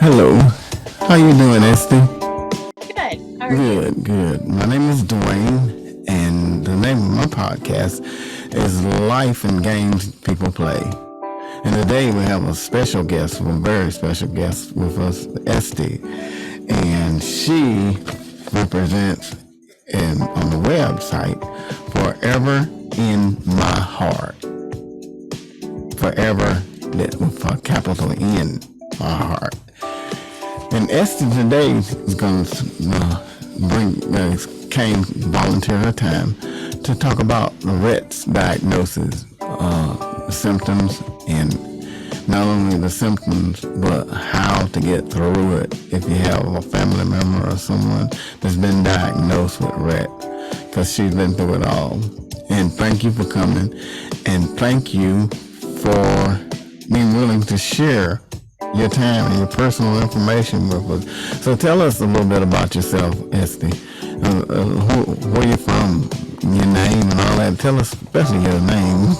Hello. How you doing, Esty? Good. How are you? Good. My name is Dwain, and the name of my podcast is Life and Games People Play. And today we have a special guest, a very special guest with us, Esty, and she represents on the website Forever in My Heart. Forever with a capital N, my heart. And Esther today is going to volunteer her time to talk about the Rett's diagnosis, the symptoms, and not only the symptoms, but how to get through it if you have a family member or someone that's been diagnosed with Rett, because she's been through it all. And thank you for coming, and thank you for being willing to share your time and your personal information with us. So tell us a little bit about yourself, Esty. Where you from, your name and all that. Tell us especially your name.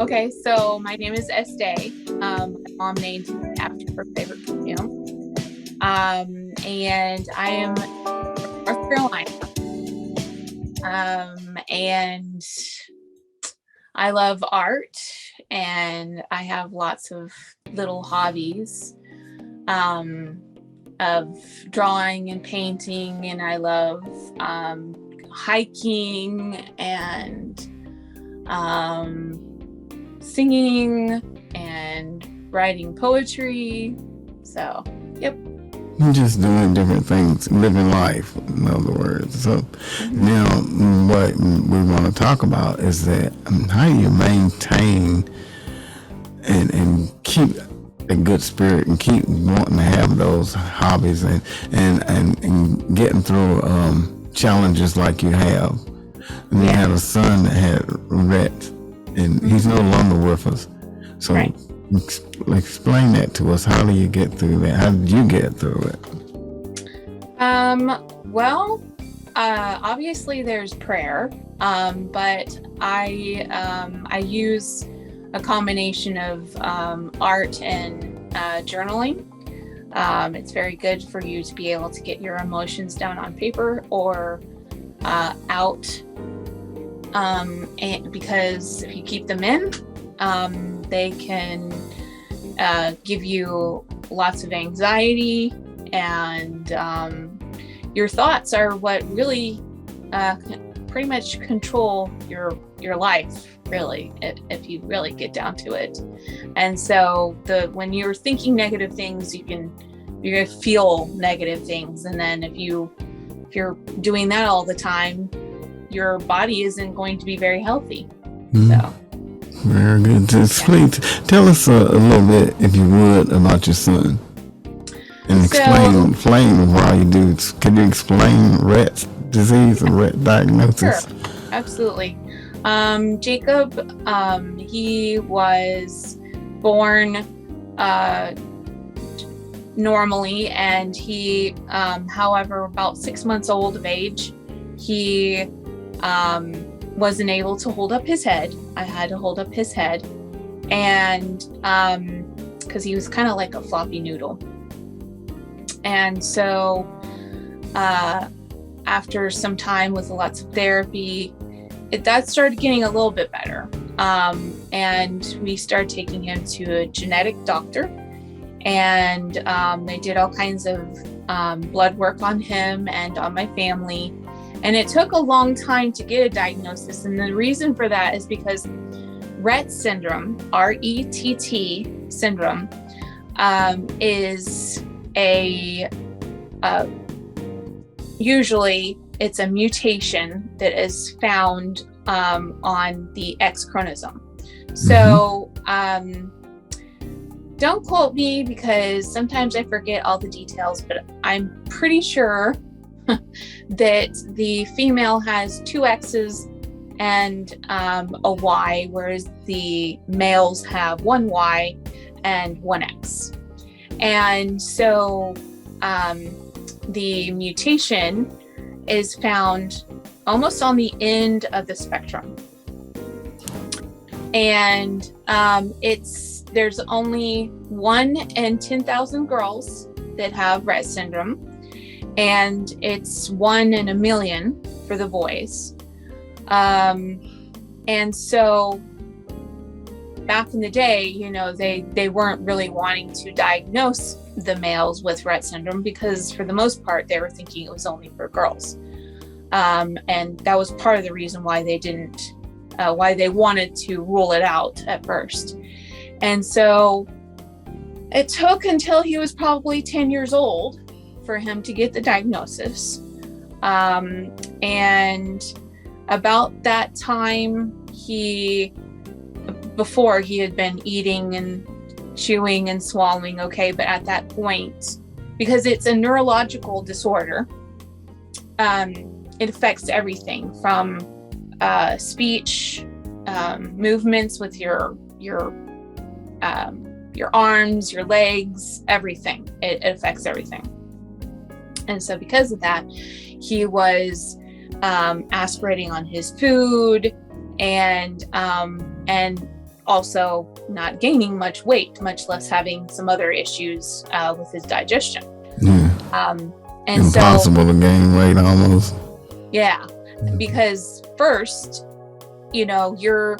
Okay, so my name is Estee. My mom named me after her favorite perfume. And I am from North Carolina. And I love art, and I have lots of little hobbies of drawing and painting, and I love hiking and singing and writing poetry. So, yep. Just doing different things, living life, in other words. So now what we want to talk about is that how do you maintain and keep a good spirit and keep wanting to have those hobbies and getting through challenges like you have. And you had a son that had Rett, and he's no longer with us. So right. Explain that to us. How do you get through that? How did you get through it? Well, obviously there's prayer, but I use a combination of art and journaling. It's very good for you to be able to get your emotions down on paper or out, and because if you keep them in, they can give you lots of anxiety, and your thoughts are what really pretty much control your life, really, if you really get down to it. And so when you're thinking negative things, you're gonna feel negative things, and then if you're doing that all the time, your body isn't going to be very healthy. So very good. Tell us a little bit, if you would, about your son, and explain why you do. Can you explain Rett's disease or Rett diagnosis? Sure, absolutely. Jacob, he was born normally, and he, however, about 6 months old of age, he wasn't able to hold up his head. I had to hold up his head, and because he was kind of like a floppy noodle. And so after some time with lots of therapy, that started getting a little bit better. And we started taking him to a genetic doctor, and they did all kinds of blood work on him and on my family. And it took a long time to get a diagnosis. And the reason for that is because Rett syndrome, R-E-T-T syndrome, is usually it's a mutation that is found on the X chromosome. So don't quote me, because sometimes I forget all the details, but I'm pretty sure that the female has 2 X's and a Y, whereas the males have 1 Y and 1 X. And so the mutation is found almost on the end of the spectrum. And it's there's only 1 in 10,000 girls that have Rett syndrome, and it's 1 in a million for the boys. And so back in the day, they weren't really wanting to diagnose the males with Rett syndrome because for the most part, they were thinking it was only for girls. And that was part of the reason why why they wanted to rule it out at first. And so it took until he was probably 10 years old for him to get the diagnosis. And about that time, before he had been eating and chewing and swallowing okay, but at that point, because it's a neurological disorder, it affects everything from speech, movements with your arms, your legs, everything. It affects everything. And so because of that, he was aspirating on his food and also not gaining much weight, much less having some other issues with his digestion. Yeah. And impossible to gain weight almost. Yeah, because first, you're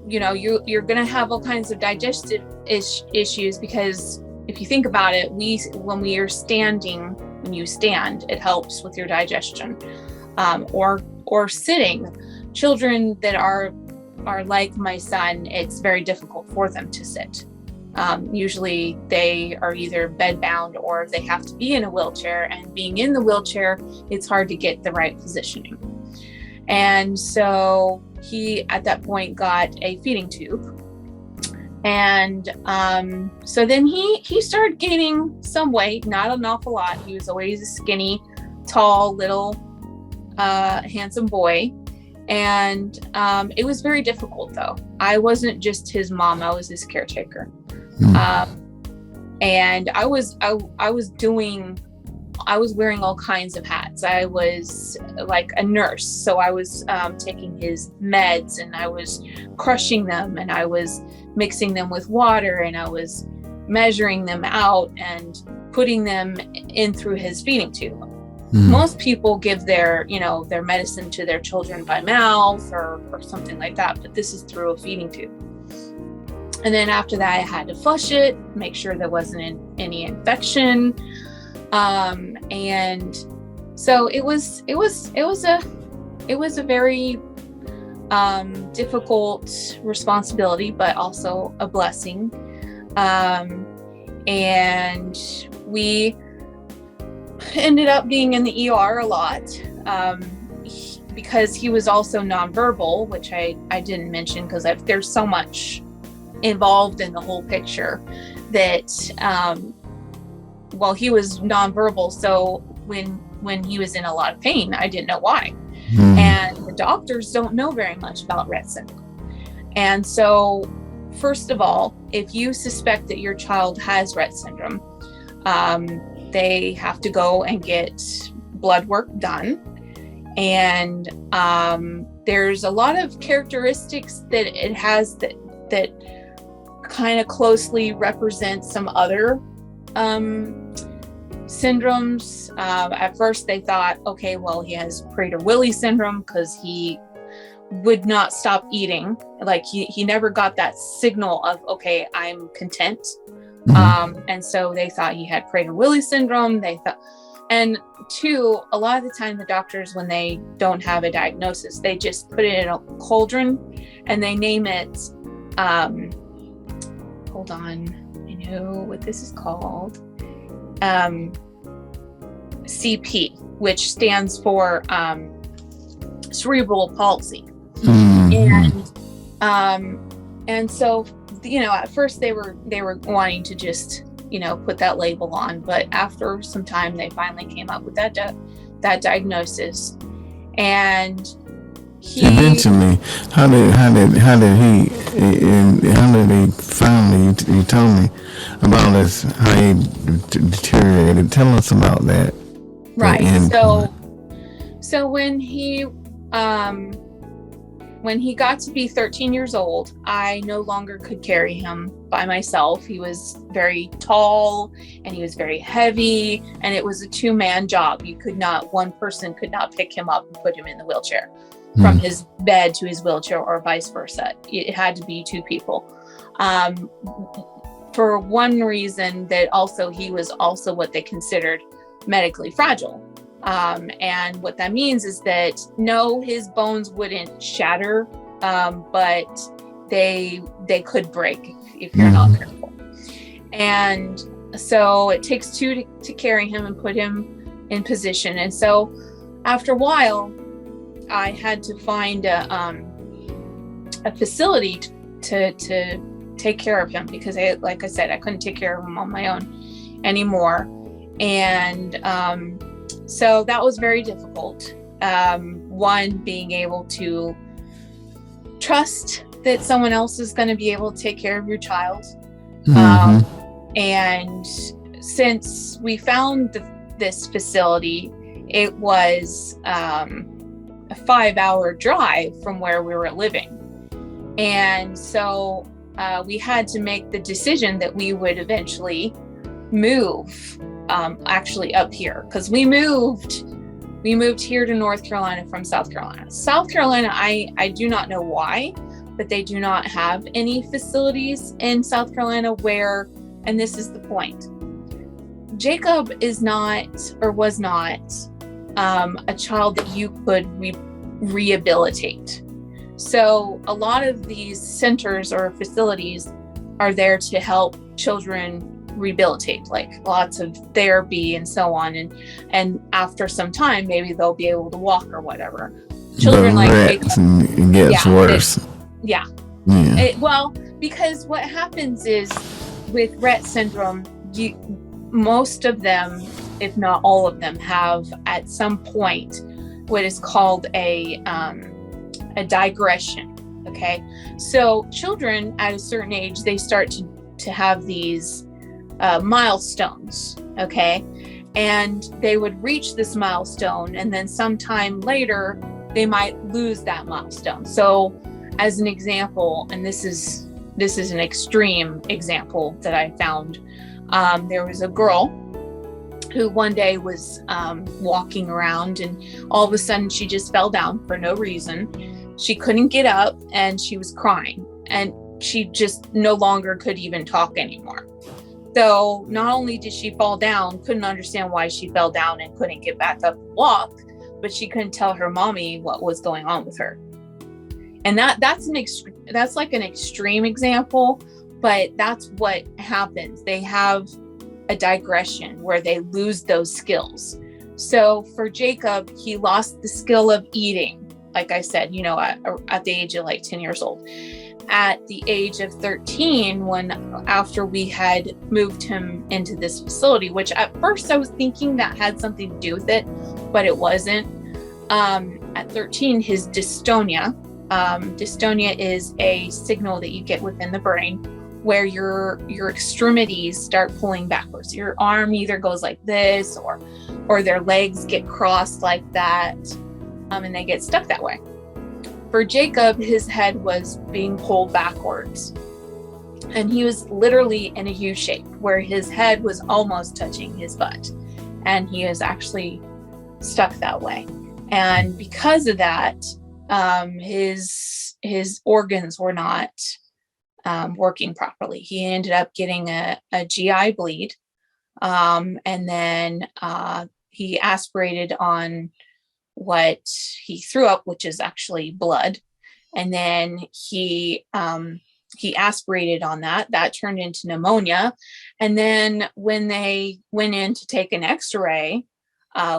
gonna have all kinds of digestive issues, because if you think about it, when you stand, it helps with your digestion, or sitting. Children that are like my son, it's very difficult for them to sit. Usually they are either bedbound or they have to be in a wheelchair, and being in the wheelchair, it's hard to get the right positioning. And so he, at that point, got a feeding tube. And so then he started gaining some weight, not an awful lot. He was always a skinny, tall, little, handsome boy. And it was very difficult, though. I wasn't just his mom, I was his caretaker. And I was wearing all kinds of hats. I was like a nurse, so I was taking his meds, and I was crushing them, and I was mixing them with water, and I was measuring them out and putting them in through his feeding tube. Most people give their medicine to their children by mouth or something like that, but this is through a feeding tube. And then after that, I had to flush it, make sure there wasn't any infection. And so it was a very difficult responsibility, but also a blessing. And we ended up being in the ER a lot, because he was also nonverbal, which I didn't mention because there's so much involved in the whole picture that, he was nonverbal. So when he was in a lot of pain, I didn't know why. And the doctors don't know very much about Rett syndrome. And so, first of all, if you suspect that your child has Rett syndrome, they have to go and get blood work done. And there's a lot of characteristics that it has that kind of closely represent some other syndromes. At first they thought, okay, well, he has Prader-Willi syndrome because he would not stop eating. Like he never got that signal of, okay, I'm content. And so they thought he had Prader-Willi syndrome. And two, a lot of the time the doctors, when they don't have a diagnosis, they just put it in a cauldron and they name it, hold on, I know what this is called, CP, which stands for cerebral palsy. And so, at first they were wanting to just, put that label on, but after some time they finally came up with that diagnosis. And he eventually, how did he finally, you told me about this, how he deteriorated. Tell us about that. Right. So when he when he got to be 13 years old, I no longer could carry him by myself. He was very tall and he was very heavy, and it was a two-man job. One person could not pick him up and put him in the wheelchair from his bed to his wheelchair, or vice versa. It had to be two people. For one reason, that also he was also what they considered medically fragile. And what that means is that no, his bones wouldn't shatter, but they could break if you're not careful. And so it takes two to carry him and put him in position. And so after a while, I had to find a facility to take care of him, because like I said, I couldn't take care of him on my own anymore. And so that was very difficult. One, being able to trust that someone else is going to be able to take care of your child. And since we found this facility, it was a 5-hour drive from where we were living. And so we had to make the decision that we would eventually move actually up here, because we moved here to North Carolina from South Carolina. South Carolina, I do not know why, but they do not have any facilities in South Carolina where, and this is the point, Jacob is not, or was not, a child that you could rehabilitate. So a lot of these centers or facilities are there to help children rehabilitate, like lots of therapy and so on, and after some time maybe they'll be able to walk or whatever. Children like it gets worse. Well, because what happens is with Rett syndrome, most of them, if not all of them, have at some point what is called a digression. Okay, so children at a certain age, they start to have these milestones, okay, and they would reach this milestone, and then sometime later they might lose that milestone. So as an example, and this is an extreme example that I found, there was a girl who one day was walking around, and all of a sudden she just fell down for no reason. She couldn't get up and she was crying, and she just no longer could even talk anymore. So not only did she fall down, couldn't understand why she fell down and couldn't get back up and walk, but she couldn't tell her mommy what was going on with her. And that's like an extreme example, but that's what happens. They have a digression where they lose those skills. So for Jacob, he lost the skill of eating, like I said, at the age of like 10 years old. At the age of 13, after we had moved him into this facility, which at first I was thinking that had something to do with it, but it wasn't. At 13, his dystonia is a signal that you get within the brain where your extremities start pulling backwards. Your arm either goes like this, or their legs get crossed like that, and they get stuck that way. For Jacob, his head was being pulled backwards, and he was literally in a U shape where his head was almost touching his butt, and he was actually stuck that way. And because of that, his organs were not working properly. He ended up getting a GI bleed, and then he aspirated on what he threw up, which is actually blood, and then he aspirated on that turned into pneumonia. And then when they went in to take an x-ray,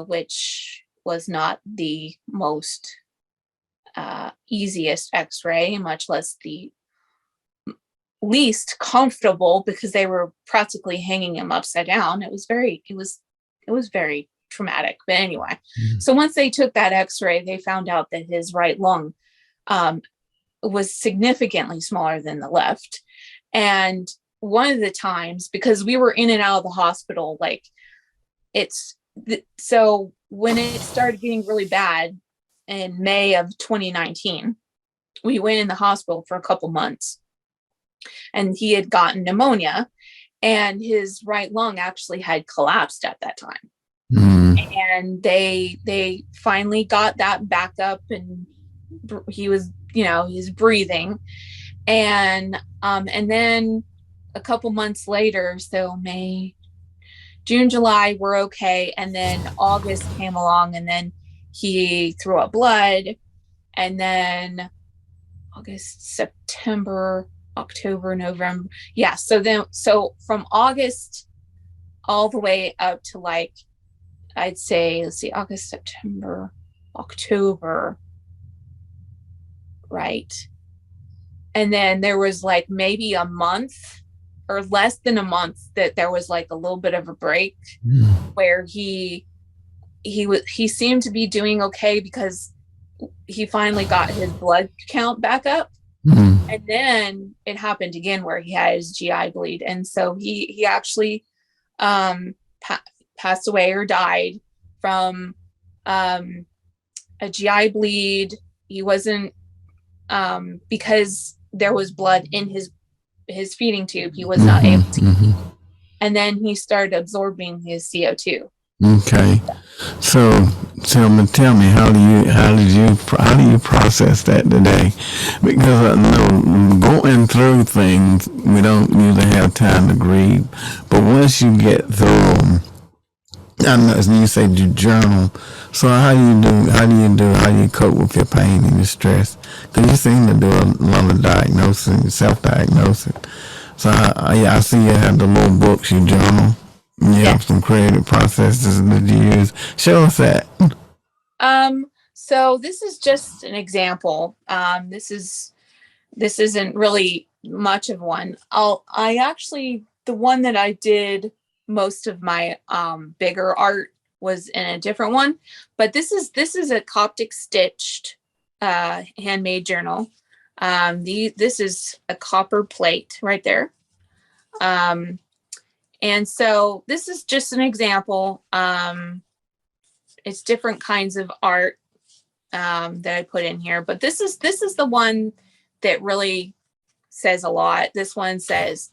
which was not the most easiest x-ray, much less the least comfortable, because they were practically hanging him upside down. It was very traumatic. But anyway, so once they took that x-ray, they found out that his right lung was significantly smaller than the left. And one of the times, because we were in and out of the hospital, so when it started getting really bad in May of 2019, we went in the hospital for a couple months, and he had gotten pneumonia, and his right lung actually had collapsed at that time. And they finally got that back up, and he was, he's breathing. And then a couple months later, so May, June, July, we're okay. And then August came along, and then he threw up blood. And then August, September, October, November. Yeah. So from August all the way up to, like, I'd say, let's see, August, September, October. Right. And then there was like maybe a month or less than a month that there was like a little bit of a break where he seemed to be doing okay, because he finally got his blood count back up. And then it happened again where he had his GI bleed. And so he actually passed away or died from a GI bleed. He wasn't, because there was blood in his feeding tube, he was not able to eat. And then he started absorbing his CO2. Okay. So tell me, how do you process that today? Because I know going through things, we don't usually have time to grieve, but once you get through them, I know you say you journal. So how do you cope with your pain and your stress? Because you seem to do a lot of diagnosing, self-diagnosing. So I see you have the little books you journal. You have some creative processes that you use. Show us that. So this is just an example. This isn't really much of one. The one that I did most of my bigger art was in a different one, but this is a Coptic stitched handmade journal. This is a copper plate right there. And so this is just an example. It's different kinds of art that I put in here, but this is the one that really says a lot. This one says,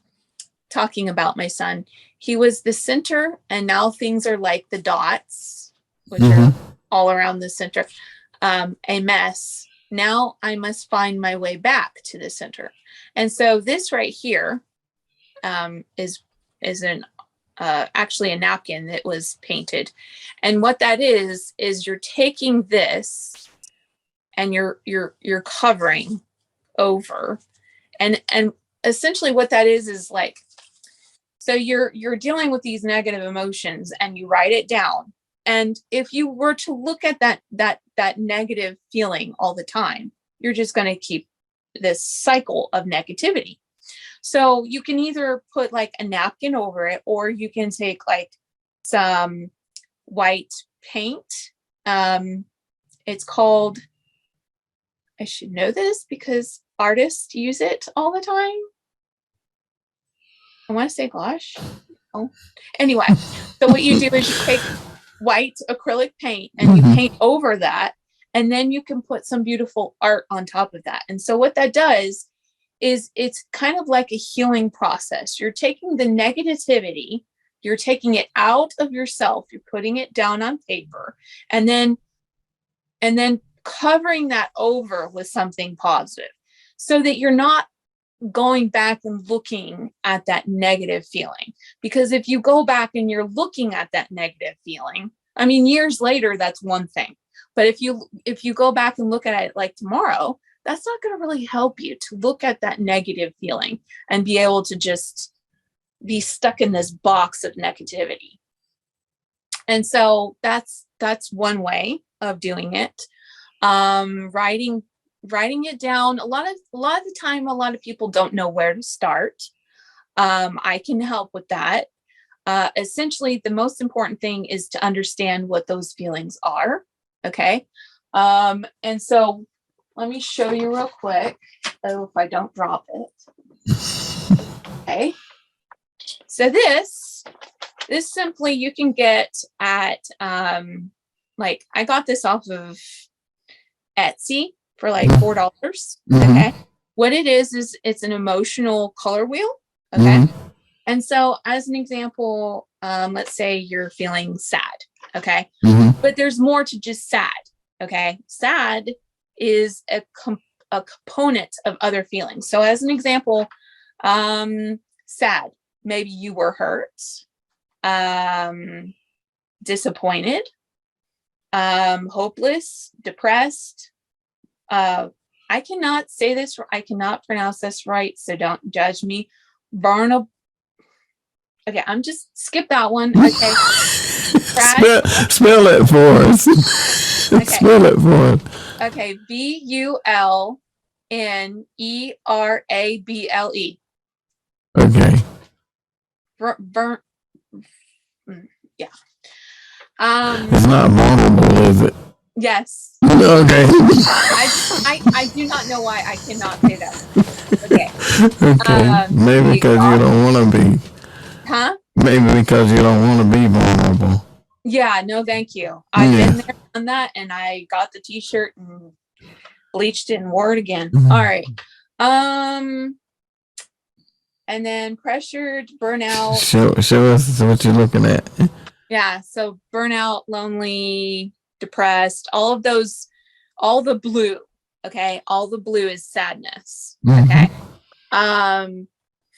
talking about my son, he was the center, and now things are like the dots, which are all around the center. A mess. Now I must find my way back to the center. And so this right here is actually a napkin that was painted. And what that is you're taking this and you're covering over, and essentially what that is like, so you're dealing with these negative emotions, and you write it down. And if you were to look at that negative feeling all the time, you're just going to keep this cycle of negativity. So you can either put like a napkin over it, or you can take like some white paint. It's called, I should know this because artists use it all the time. I want to say gouache. Oh, anyway, so what you do is you take white acrylic paint and you paint over that, and then you can put some beautiful art on top of that. And so what that does is it's kind of like a healing process. You're taking the negativity, you're taking it out of yourself, you're putting it down on paper, and then covering that over with something positive, so that you're not going back and looking at that negative feeling. Because if you go back and you're looking at that negative feeling, I mean, years later, that's one thing. But if you go back and look at it like tomorrow, that's not going to really help you to look at that negative feeling and be able to just be stuck in this box of negativity. And so that's one way of doing it. Writing it down. A lot of the time, a lot of people don't know where to start. I can help with that. Essentially, the most important thing is to understand what those feelings are. Okay. And so let me show you real quick. Oh, if I don't drop it. Okay. So this simply you can get at, like, I got this off of Etsy. for like $4. Okay. What it is it's an emotional color wheel. Okay. And so as an example, let's say you're feeling sad. Okay. But there's more to just sad. Okay. Sad is a component of other feelings. So as an example, sad, maybe you were hurt, disappointed, hopeless, depressed. I cannot say this, I cannot pronounce this right, so don't judge me. Vulnerable. Okay, I'm just skip that one. Okay. Spell it for us. Okay. Spell it for us. Okay, VULNERABLE. Okay. Yeah. It's not vulnerable, is it? Yes. Okay. I do not know why I cannot say that. Okay. Okay. Maybe because you don't want to be. Huh? Maybe because you don't want to be vulnerable. Yeah, no, thank you. I've been there on that, and I got the t-shirt and bleached it and wore it again. All right. And then pressured, burnout. Show us what you're looking at. Yeah, so burnout, lonely, depressed, all of those, all the blue. Okay, all the blue is sadness. Okay.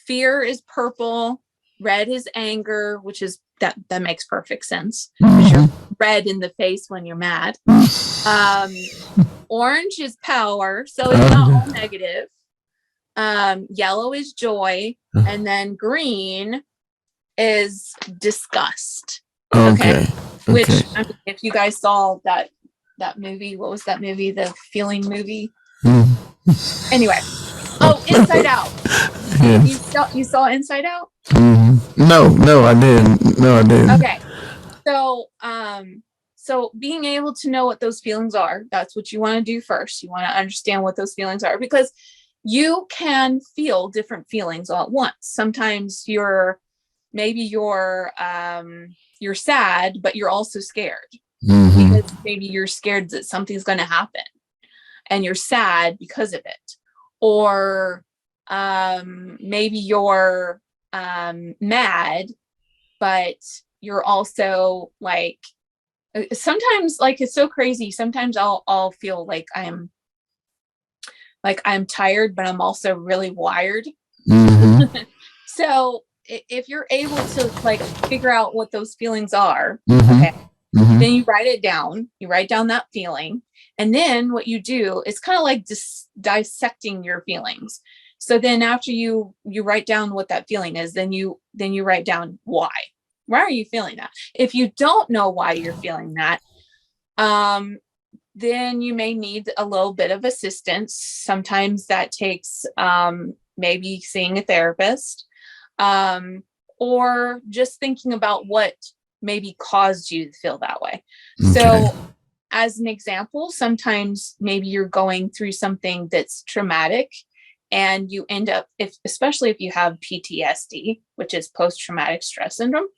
Fear is purple. Red is anger, which is that makes perfect sense because you're red in the face when you're mad. Orange is power, so it's not all negative. Yellow is joy, and then green is disgust. Okay. Which, I mean, if you guys saw that movie, what was that movie? The Feeling movie. Anyway, Inside Out. Yes. You saw Inside Out? No, I didn't. Okay, so being able to know what those feelings are, that's what you want to do first. You want to understand what those feelings are, because you can feel different feelings all at once. Sometimes you're sad, but you're also scared because maybe you're scared that something's going to happen and you're sad because of it. Or maybe you're mad, but you're also like, sometimes, like, it's so crazy. Sometimes I'll feel like I'm tired, but I'm also really wired. So if you're able to like figure out what those feelings are, okay, then you write it down. You write down that feeling. And then what you do is kind of like dissecting your feelings. So then after you write down what that feeling is, then you write down why. Why are you feeling that? If you don't know why you're feeling that, then you may need a little bit of assistance. Sometimes that takes maybe seeing a therapist, or just thinking about what maybe caused you to feel that way. Okay. So as an example, sometimes maybe you're going through something that's traumatic and you end up, especially if you have PTSD, which is post-traumatic stress syndrome,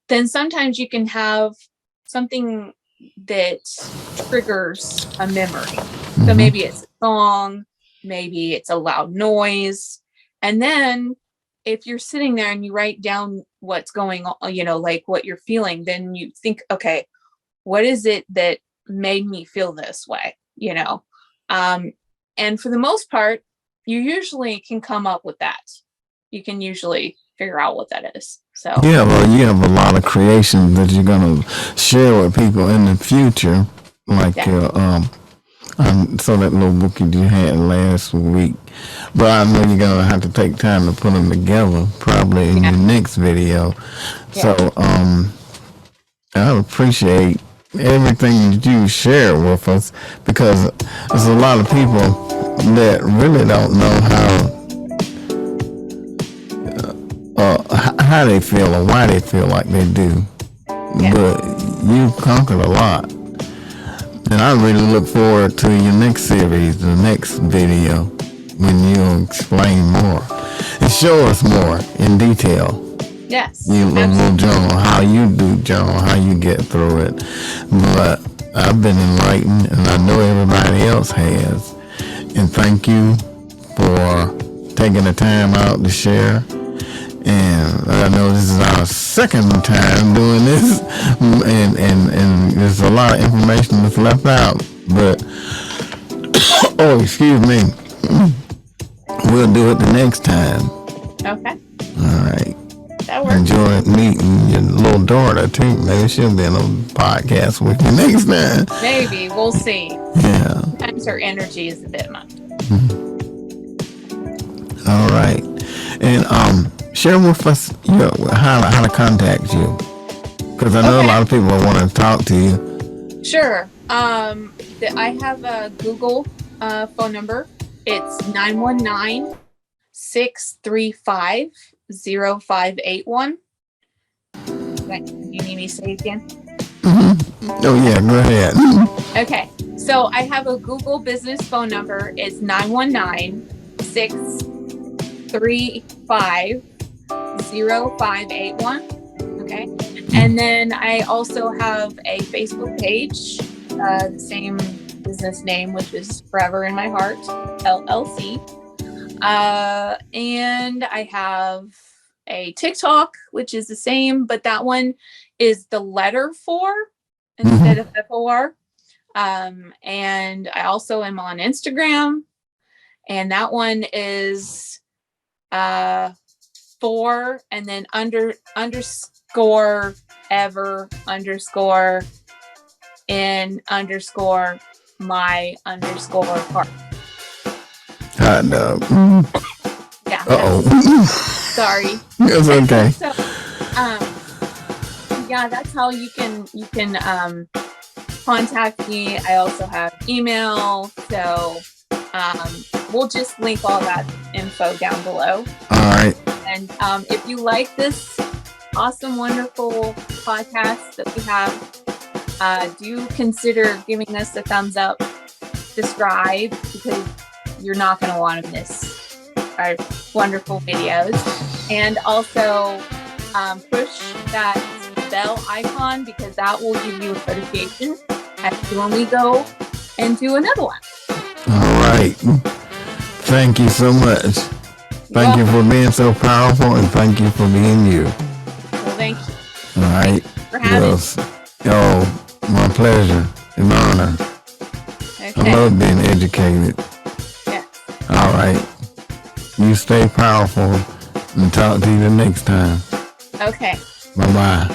then sometimes you can have something that triggers a memory. So maybe it's a song, maybe it's a loud noise. And then if you're sitting there and you write down what's going on, like what you're feeling, then you think, okay, what is it that made me feel this way? And for the most part, you usually can come up with that. You can usually figure out what that is. So yeah, well, you have a lot of creations that you're gonna share with people in the future, like so that little book you had last week. But I know you're gonna have to take time to put them together, probably in your next video. Yeah. So I appreciate everything that you share with us, because there's a lot of people that really don't know how they feel or why they feel like they do. Yeah. But you've conquered a lot. And I really look forward to your next series, the next video, when you'll explain more and show us more in detail. Yes. You will journal, how you do journal, how you get through it. But I've been enlightened, and I know everybody else has. And thank you for taking the time out to share. And I know this is our second time doing this, and there's a lot of information that's left out. But oh, excuse me, we'll do it the next time. Okay. All right. That works. Enjoy meeting your little daughter too. Maybe she'll be on a podcast with you next time. Maybe we'll see. Yeah. Sometimes her energy is a bit much. All right. And share with us how to contact you, because I know a lot of people want to talk to you. Sure. I have a Google phone number. It's 919-635-0581. You need me to say it again? Oh yeah, go ahead. Okay. So I have a Google business phone number. It's 919-635-0581. Okay. And then I also have a Facebook page, the same business name, which is Forever in My Heart, LLC. And I have a TikTok, which is the same, but that one is the letter 4 instead of FOR. And I also am on Instagram, and that one is 4 and then underscore ever underscore in underscore my underscore heart. Hot dog. Yeah. Uh-oh. Sorry. It's okay. So, yeah, that's how you can contact me. I also have email, so we'll just link all that info down below. All right. And if you like this awesome, wonderful podcast that we have, do consider giving us a thumbs up, subscribe, because you're not going to want to miss our wonderful videos. And also push that bell icon, because that will give you a notification as to when we go and do another one. All right. Thank you so much. Thank you for being so powerful, and thank you for being you. Well, thank you. All right. For having me. Oh, my pleasure and honor. Okay. I love being educated. Yeah. All right. You stay powerful, and talk to you the next time. Okay. Bye-bye.